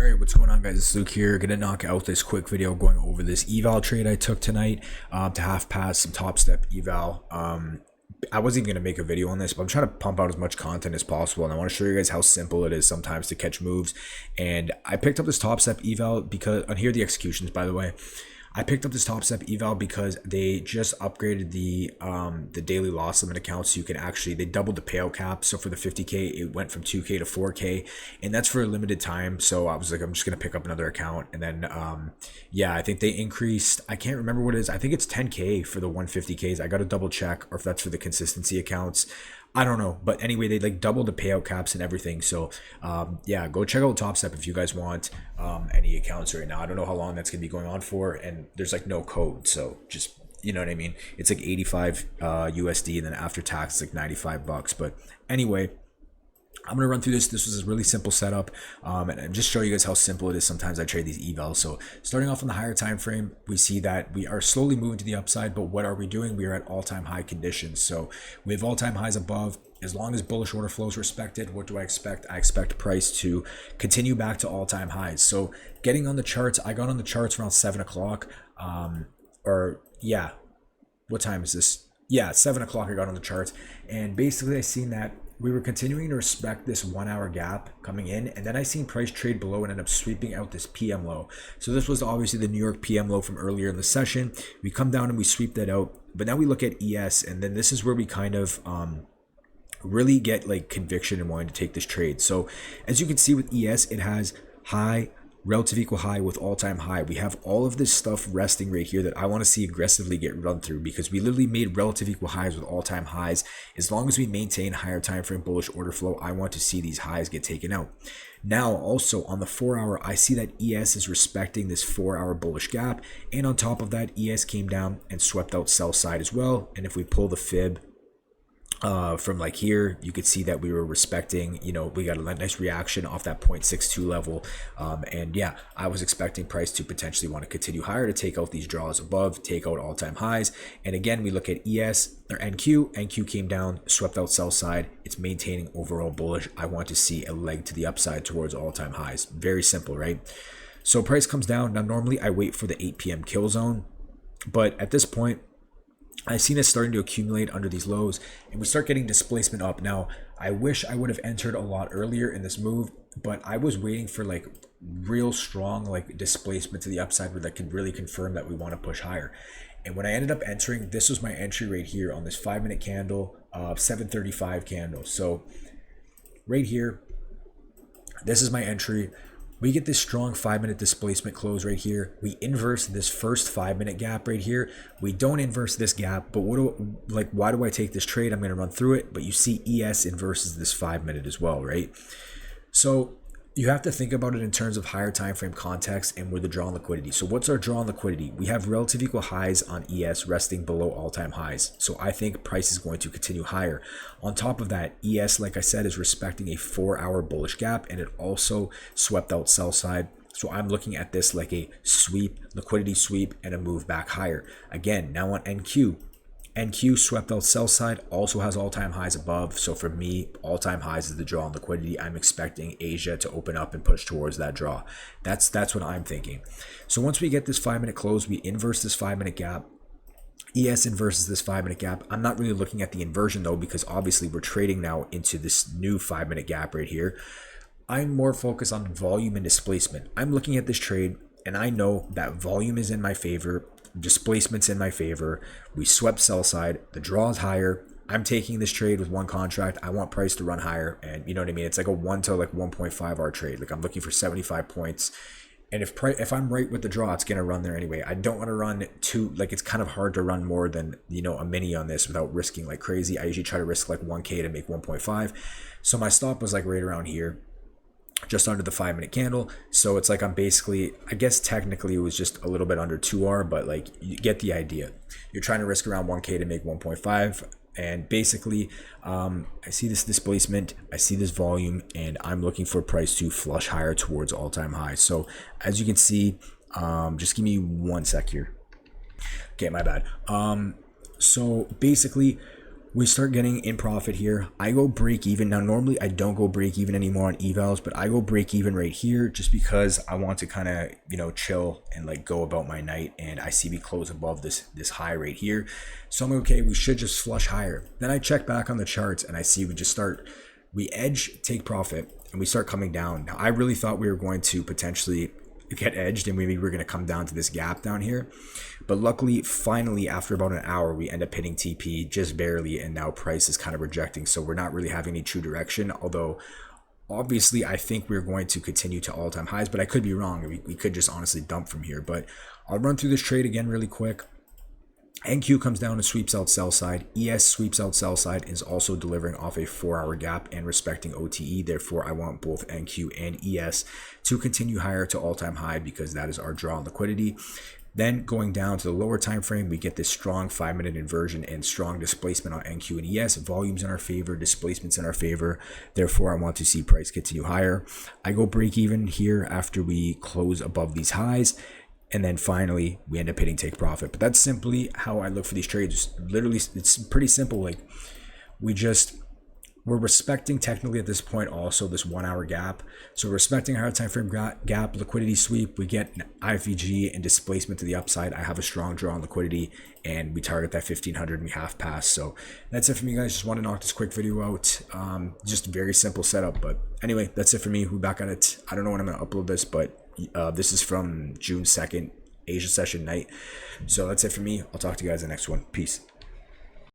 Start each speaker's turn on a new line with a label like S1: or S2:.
S1: Alright, what's going on, guys? It's Luke here. Gonna knock out this quick video going over this eval trade I took tonight to half pass some top step eval. I wasn't even gonna make a video on this, but I'm trying to pump out as much content as possible, and I want to show you guys how simple it is sometimes to catch moves. And I picked up this top step eval because, and here are the executions, by the way. I picked up this top step eval because they just upgraded the daily loss limit account, so you can actually, they doubled the payout cap. So for the 50k, it went from 2k to 4k, and that's for a limited time. So I was like, I'm just gonna pick up another account, and then yeah, I think they increased, I can't remember what it is, I think it's 10k for the 150ks. I gotta double check, or if that's for the consistency accounts, I don't know, but anyway, they like doubled the payout caps and everything. So yeah, go check out Top Step if you guys want any accounts right now. I don't know how long that's gonna be going on for, and there's like no code, so just, you know what I mean. It's like 85 USD, and then after tax it's like 95 bucks. But anyway, I'm going to run through this. This was a really simple setup, and just show you guys how simple it is. Sometimes I trade these evals. So starting off on the higher time frame, we see that we are slowly moving to the upside, but what are we doing? We are at all-time high conditions. So we have all-time highs above. As long as bullish order flow is respected, what do I expect? I expect price to continue back to all-time highs. So getting on the charts, I got on the charts around 7 o'clock, or yeah, what time is this? Yeah, 7 o'clock I got on the charts, and basically I seen that we were continuing to respect this 1 hour gap coming in, and then I seen price trade below and end up sweeping out this PM low. So this was obviously the New York PM low from earlier in the session. We come down and we sweep that out, but now we look at ES, and then this is where we kind of really get like conviction in wanting to take this trade. So as you can see with ES, it has high, relative equal high with all-time high. We have all of this stuff resting right here that I want to see aggressively get run through, because we literally made relative equal highs with all-time highs. As long as we maintain higher time frame bullish order flow, I want to see these highs get taken out. Now also on the 4 hour, I see that ES is respecting this 4 hour bullish gap, and on top of that, ES came down and swept out sell side as well. And if we pull the fib from like here, you could see that we were respecting, you know, we got a nice reaction off that 0.62 level, and yeah, I was expecting price to potentially want to continue higher to take out these draws above, take out all-time highs. And again, we look at ES or NQ came down, swept out sell side. It's maintaining overall bullish. I want to see a leg to the upside towards all-time highs. Very simple, right? So price comes down. Now normally I wait for the 8 p.m. kill zone, but at this point I've seen it starting to accumulate under these lows, and we start getting displacement up. Now, I wish I would have entered a lot earlier in this move, but I was waiting for like real strong like displacement to the upside where that could really confirm that we want to push higher. And when I ended up entering, this was my entry right here on this 5-minute candle, 735 candle. So right here, this is my entry. We get this strong 5-minute displacement close right here. We inverse this first 5-minute gap right here. We don't inverse this gap, but why do I take this trade? I'm going to run through it, but you see ES inverses this 5-minute as well, right? So you have to think about it in terms of higher time frame context and with the draw on liquidity. So what's our draw on liquidity? We have relative equal highs on ES resting below all-time highs. So I think price is going to continue higher. On top of that, ES, like I said, is respecting a 4-hour bullish gap, and it also swept out sell side. So I'm looking at this like a sweep, liquidity sweep, and a move back higher. Again, now on NQ swept out sell side, also has all-time highs above. So for me, all-time highs is the draw on liquidity. I'm expecting Asia to open up and push towards that draw. That's what I'm thinking. So once we get this 5-minute close, we inverse this 5-minute gap. ES inverses this 5-minute gap. I'm not really looking at the inversion though, because obviously we're trading now into this new 5-minute gap right here. I'm more focused on volume and displacement. I'm looking at this trade, and I know that volume is in my favor, displacement's in my favor. We swept sell side, the draw is higher. I'm taking this trade with one contract. I want price to run higher, and you know what I mean, it's like a 1 to like 1.5 hour trade. Like I'm looking for 75 points, and if I'm right with the draw, it's gonna run there anyway. I don't want to run too, like it's kind of hard to run more than, you know, a mini on this without risking like crazy. I usually try to risk like 1k to make 1.5. So my stop was like right around here, just under the 5-minute candle. So it's like I'm basically, I guess technically it was just a little bit under 2R, but like you get the idea. You're trying to risk around 1k to make 1.5, and basically I see this displacement, I see this volume, and I'm looking for price to flush higher towards all-time highs. So as you can see, just give me 1 sec here. Okay, my bad. So basically We start getting in profit here. I go break even. Now, normally I don't go break even anymore on evals, but I go break even right here just because I want to kind of, you know, chill and like go about my night. And I see we close above this high right here. So I'm like, okay, we should just flush higher. Then I check back on the charts and I see we edge, take profit, and we start coming down. Now, I really thought we were going to potentially get edged and maybe we're going to come down to this gap down here, but luckily finally after about an hour we end up hitting TP just barely, and now price is kind of rejecting, so we're not really having any true direction. Although obviously I think we're going to continue to all-time highs, but I could be wrong. We could just honestly dump from here. But I'll run through this trade again really quick. NQ comes down and sweeps out sell side. ES sweeps out sell side, is also delivering off a 4-hour gap and respecting OTE. Therefore, I want both NQ and ES to continue higher to all-time high because that is our draw on liquidity. Then going down to the lower time frame, we get this strong 5-minute inversion and strong displacement on NQ and ES. Volumes in our favor, displacements in our favor. Therefore, I want to see price continue higher. I go break even here after we close above these highs. And then finally, we end up hitting take profit. But that's simply how I look for these trades. Literally, it's pretty simple. Like we're respecting technically at this point also this 1-hour gap. So we're respecting our time frame gap, liquidity sweep. We get an IFVG and displacement to the upside. I have a strong draw on liquidity, and we target that 1500 and we half pass. So that's it for me, guys. Just want to knock this quick video out. Just a very simple setup. But anyway, that's it for me. We're back at it. I don't know when I'm going to upload this, but this is from June 2nd, Asia session night. So that's it for me. I'll talk to you guys in the next one. Peace.